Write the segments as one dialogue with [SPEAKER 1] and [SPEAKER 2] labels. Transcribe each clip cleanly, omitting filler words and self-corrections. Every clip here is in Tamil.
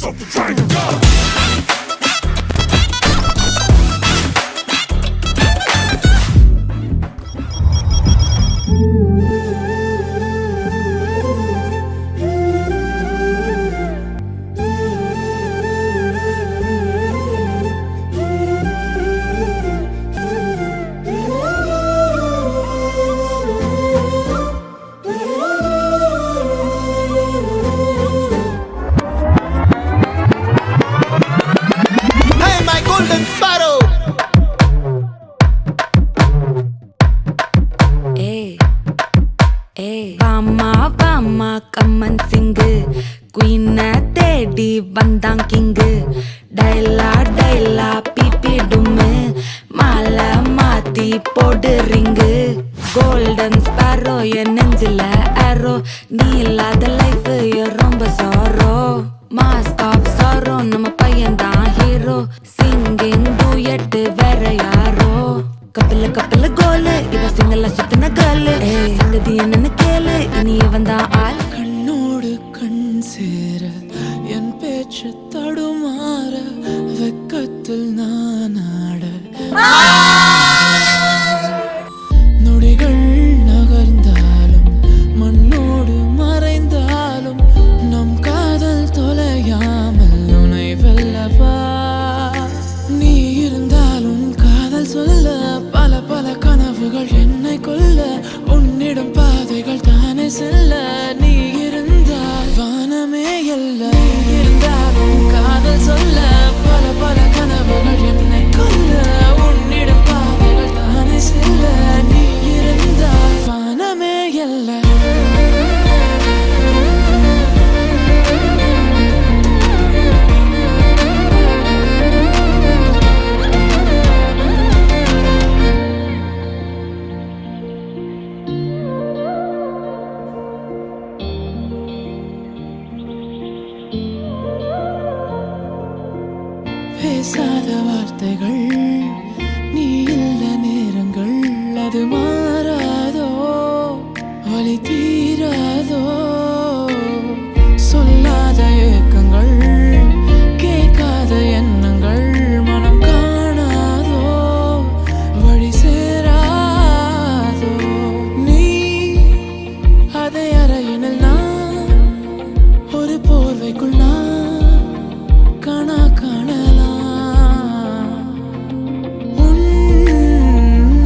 [SPEAKER 1] something trying to go.
[SPEAKER 2] வாமா வாமா கம்மன் சிங்கு குயின தேடி வந்தான் கிங்கு டைலா டைலா பிபி டும்மு மாலை மாத்தி போடு ரிங்கு கோல்டன் ஸ்பாரோ என் நெஞ்சில ஆரோ நீ இல்லாத லைஃப் ரொம்ப சாரோ மாஸ்க் ஆஃப் சாரோ நம்ம பையன் தான் ஹீரோ சிங்கிங் டூயட் வேற யாரோ கப்பல கப்பல கோலு இவ சிங்கல்ல சுத்தின கேளு சங்கதி என்னன்னு கேளு இனி வந்தா ஆள்
[SPEAKER 3] கண்ணோடு கண் சேர என் பேச்சு தடுமாற வெக்கத்தில் நான் ஆட நொடிகள் நகர்ந்தாலும் மண்ணோடு மறைந்தாலும் நம் காதல் தொலையாமல் உனை வெல்லவா நீ இருந்தாலும் காதல் சொல்ல பல பல கனவுகள் என்னை கொல்ல உன்னிடம் பாதைகள் தானே செல்ல நீ இருந்தால் வானமே அல்ல இருந்தாலும் காதல் சொல்ல பல பல கனவுகள் என்னை கொல்ல உன்னிடம் பாதைகள் தானே செல்ல நீ இருந்தால் வானமே அல்ல பேசாத வார்த்தைகள் நீ இல்ல நேரங்கள் அது மாறாதோ வலி தீராதோ சொல்லாத ஏக்கங்கள் கேட்காத எண்ணங்கள் மனம் காணாதோ வழி சேராதோ நீ அதை அறையினில் நான் ஒரு போர்வைக்குள் நான் காணா காணலாம் உன்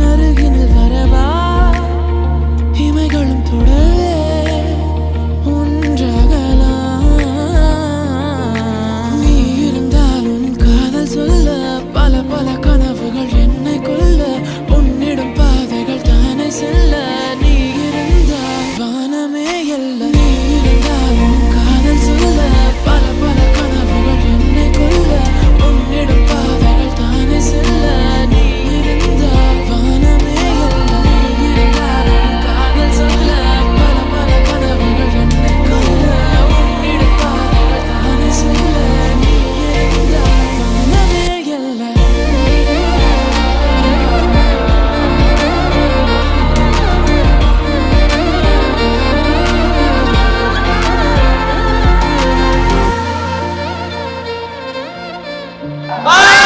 [SPEAKER 3] அருகினில் வரவா இமைகளும் தொடவே ஒன்றாகலாம் நீ இருந்தாலும் காதல் சொல்ல பல பல கனவுகள் என்னை கொல்ல உன்னிடம் பாதைகள் தானே செல்ல நீ இருந்தால் வானமே அல்ல நீ இருந்தாலும் காதல் சொல்ல பல பல கனவுகள் என்னை கொல்ல உன்னிடம் பாதைகள் தானே செல்ல நீ இருந்தால் வானமே அல்ல நீ இருந்தாலும் காதல் சொல்ல பல பல கனவுகள் என்னை கொல்ல உன்னிடம் பாதைகள் தானே செல்ல நீ இருந்தால் வானமே அல்ல
[SPEAKER 4] Bye!